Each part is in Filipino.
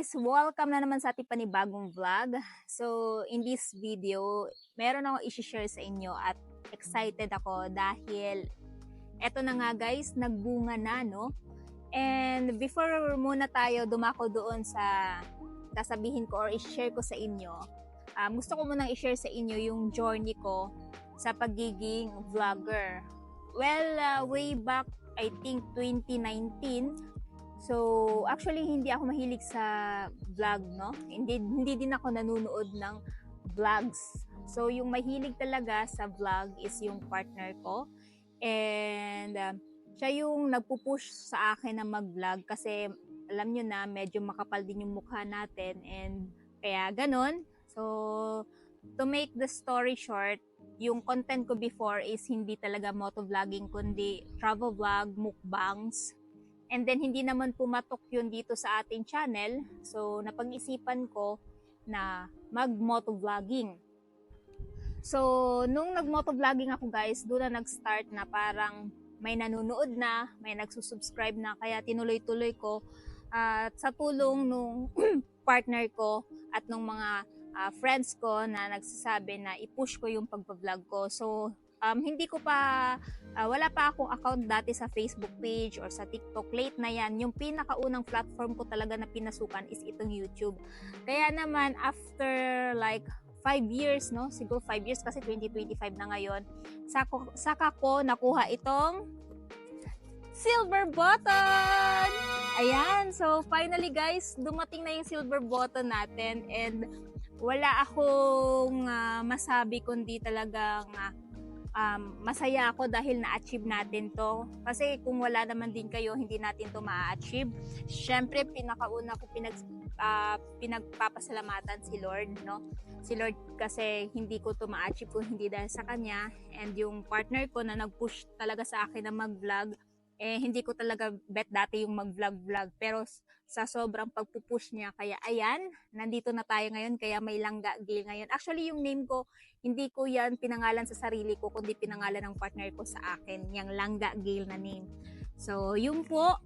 guys! Welcome na naman sa ating panibagong vlog. So, in this video, meron ako i-share sa inyo at excited ako dahil eto na nga guys, nagbunga na, no? And before muna tayo dumako doon sa sasabihin ko or i-share ko sa inyo, gusto ko munang i-share sa inyo yung journey ko sa pagiging vlogger. Well, way back, I think 2019, so, actually, hindi ako mahilig sa vlog, no? Hindi din ako nanonood ng vlogs. So, yung mahilig talaga sa vlog is yung partner ko. And, siya yung nagpupush sa akin na mag-vlog kasi alam nyo na, medyo makapal din yung mukha natin. And, kaya ganon. So, to make the story short, yung content ko before is hindi talaga motovlogging, kundi travel vlog, mukbangs. And then, hindi naman pumatok yun dito sa ating channel. So, napag-isipan ko na mag-motovlogging. So, nung nag-motovlogging ako guys, doon na nag-start na parang may nanonood na, may nagsusubscribe na. Kaya tinuloy-tuloy ko. At sa tulong nung partner ko at nung mga friends ko na nagsasabi na i-push ko yung pagpa-vlog ko. So, hindi ko pa, wala pa akong account dati sa Facebook page or sa TikTok. Late na yan. Yung pinakaunang platform ko talaga na pinasukan is itong YouTube. Kaya naman, after like 5 years, no? Siguro 5 years kasi 2025 na ngayon, saka ko nakuha itong silver button! Ayan, so finally guys, dumating na yung silver button natin and wala akong masabi kundi talagang masaya ako dahil na-achieve natin to. Kasi kung wala naman din kayo, hindi natin to ma-achieve. Syempre, pinakauna ko pinagpapasalamatan si Lord, no? Si Lord kasi hindi ko to ma-achieve kung hindi dahil sa Kanya. And yung partner ko na nag-push talaga sa akin na mag-vlog, hindi ko talaga bet dati yung mag-vlog. Pero sa sobrang pagpupush niya, kaya ayan, nandito na tayo ngayon, kaya may Langga Gayle ngayon. Actually, yung name ko, hindi ko yan pinangalan sa sarili ko, kundi pinangalan ng partner ko sa akin, yung Langga Gayle na name. So, yun po,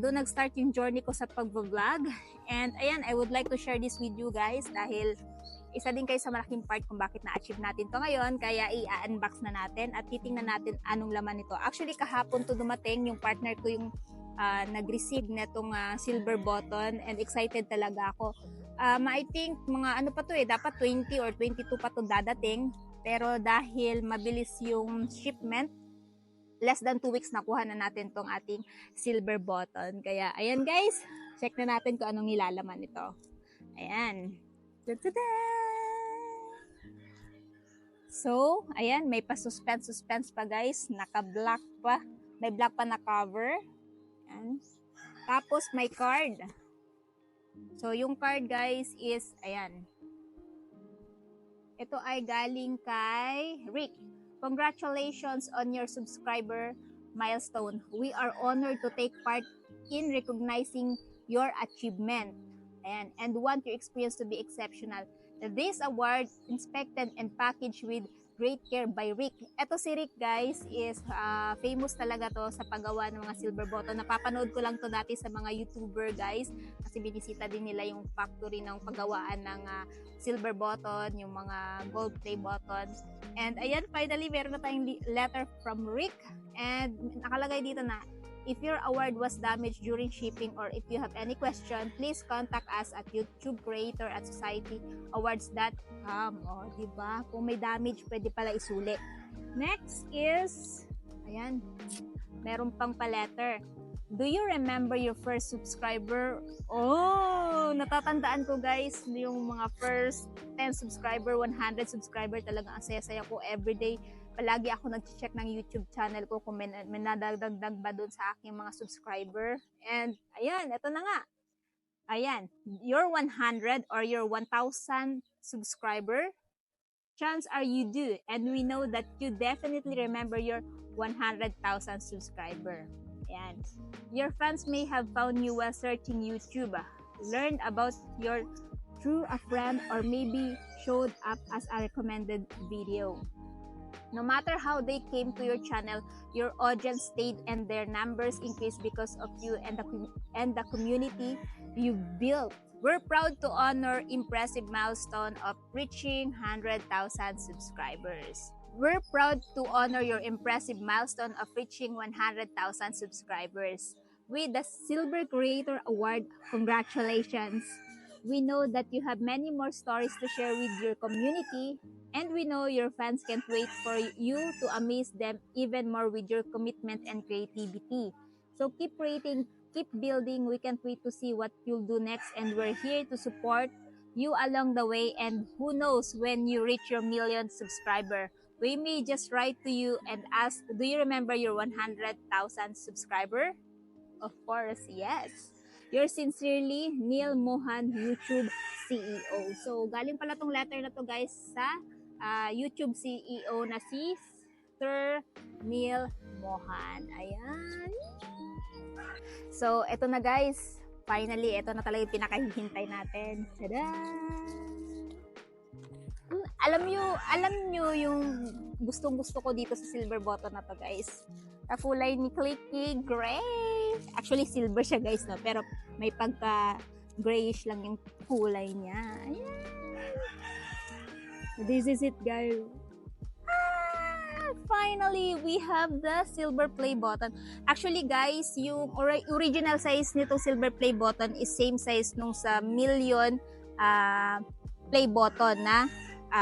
doon nag-start yung journey ko sa pag-vlog. And ayan, I would like to share this with you guys dahil isa din kayo sa malaking part kung bakit na-achieve natin to ngayon. Kaya i-unbox na natin at titingnan natin anong laman nito. Actually, kahapon to dumating, yung partner ko yung nag-receive netong silver button and excited talaga ako. I think mga ano pa to dapat 20 or 22 pa to dadating. Pero dahil mabilis yung shipment, less than 2 weeks nakuha na natin tong ating silver button. Kaya ayan guys, check na natin kung anong nilalaman nito. Ayan. Ta-da! So, ayan, may pa-suspense pa guys. Naka-black pa. May black pa na cover. Ayan. Tapos, may card. So, yung card guys is, ayan. Ito ay galing kay Rick. Congratulations on your subscriber milestone. We are honored to take part in recognizing your achievement. Ayan, and want your experience to be exceptional. This award inspected and packaged with great care by Rick. Ito si Rick guys is famous talaga to sa paggawa ng mga silver button. Napapanood ko lang to dati sa mga YouTuber guys kasi binisita din nila yung factory ng paggawaan ng silver button, yung mga gold play buttons. And ayan, finally meron na tayong letter from Rick and nakalagay dito na, if your award was damaged during shipping or if you have any question, please contact us at YouTube Creator at Society Awards.com. O, diba? Kung may damage, pwede pala isuli. Next is, ayan, meron pang pa-letter. Do you remember your first subscriber? Oh, natatandaan ko guys, yung mga first 10 subscriber, 100 subscriber, talagang ang saya-saya ko everyday. Palagi ako nag-check ng YouTube channel ko kung may nadagdag ba doon sa aking mga subscriber. And ayan, ito na nga. Ayan, your 100 or your 1,000 subscriber, chance are you do. And we know that you definitely remember your 100,000 subscriber. Ayan. Your fans may have found you while searching YouTube, learned about your through a friend, or maybe showed up as a recommended video. No matter how they came to your channel, your audience stayed and their numbers increased because of you and the community you built. We're proud to honor impressive milestone of reaching 100,000 subscribers. We're proud to honor your impressive milestone of reaching 100,000 subscribers. With the Silver Creator Award, congratulations! We know that you have many more stories to share with your community, and we know your fans can't wait for you to amaze them even more with your commitment and creativity. So keep creating, keep building. We can't wait to see what you'll do next, and we're here to support you along the way. And who knows, when you reach your millionth subscriber, we may just write to you and ask, do you remember your 100,000 subscriber? Of course, yes. Yours sincerely, Neil Mohan, YouTube CEO. So, galing pala tong letter na to guys sa YouTube CEO na si Sir Neil Mohan. Ayan. So, eto na guys. Finally, eto na talaga yung pinakahihintay natin. Tada! Alam nyo yung gustong-gusto ko dito sa silver button na to guys. Kulay ni Clicky Gray. Actually, silver siya guys, no? Pero may pagka grayish lang yung kulay niya. Ayan. This is it guys. Finally, we have the silver play button. Actually guys, yung original size nitong silver play button is same size nung sa million play button na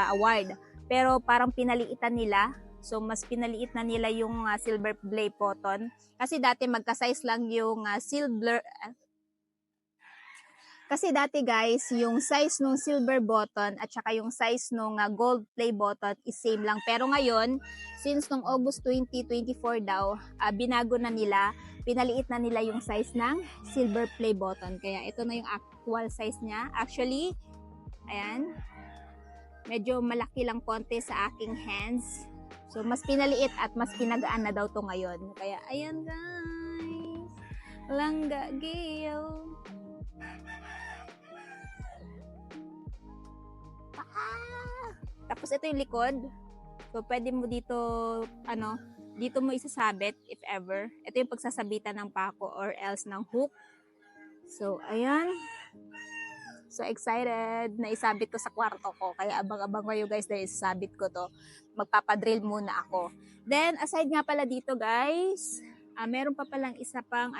award. Pero parang pinaliitan nila. So, mas pinaliit na nila yung silver play button. Kasi dati magka-size lang yung silver. Kasi dati guys, yung size ng silver button at saka yung size ng gold play button is same lang. Pero ngayon, since nung August 2024 daw, binago na nila, pinaliit na nila yung size ng silver play button. Kaya ito na yung actual size niya. Actually, ayan, medyo malaki lang konti sa aking hands. So, mas pinaliit at mas pinagaan na daw to ngayon. Kaya, ayan guys. Langga Gale. Tapos, ito yung likod. So, pwede mo dito, dito mo isasabit if ever. Ito yung pagsasabitan ng pako or else ng hook. So, ayan. So excited na isabit ko sa kwarto ko. Kaya abang-abang kayo guys dahil isasabit ko to. Magpapadrill muna ako. Then aside nga pala dito guys, meron pa palang isa pang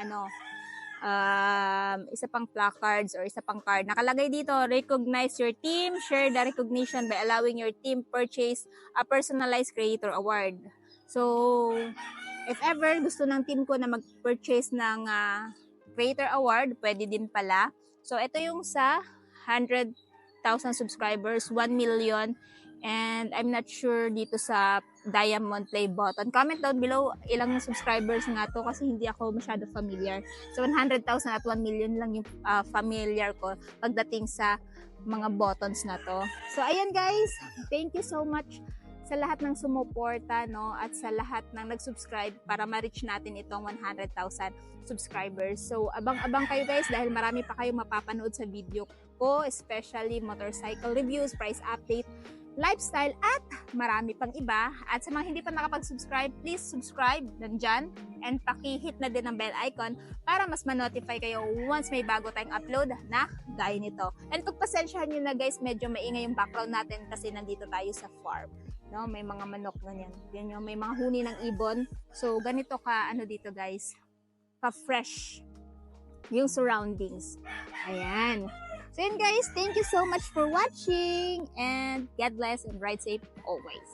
placards or isa pang card. Nakalagay dito, recognize your team, share the recognition by allowing your team purchase a personalized creator award. So if ever gusto ng team ko na mag-purchase ng creator award, pwede din pala. So ito yung sa 100,000 subscribers, 1 million, and I'm not sure dito sa Diamond Play button. Comment down below ilang subscribers nga to kasi hindi ako masyado familiar. So 100,000 at 1 million lang yung familiar ko pagdating sa mga buttons na to. So ayan guys, thank you so much sa lahat ng sumuporta, no, at sa lahat ng nag-subscribe para ma-reach natin itong 100,000 subscribers. So, abang-abang kayo guys dahil marami pa kayong mapapanood sa video ko, especially motorcycle reviews, price update, lifestyle, at marami pang iba. At sa mga hindi pa nakapag-subscribe, please subscribe nandyan and paki-hit na din ang bell icon para mas ma-notify kayo once may bago tayong upload na gaya nito. And pagpasensyahan nyo na guys, medyo maingay yung background natin kasi nandito tayo sa farm. No, may mga manok ganyan. Yan yung may mga huni ng ibon. So ganito ka dito guys, ka-fresh yung surroundings. Ayan. So yun guys, thank you so much for watching and God bless and ride safe always.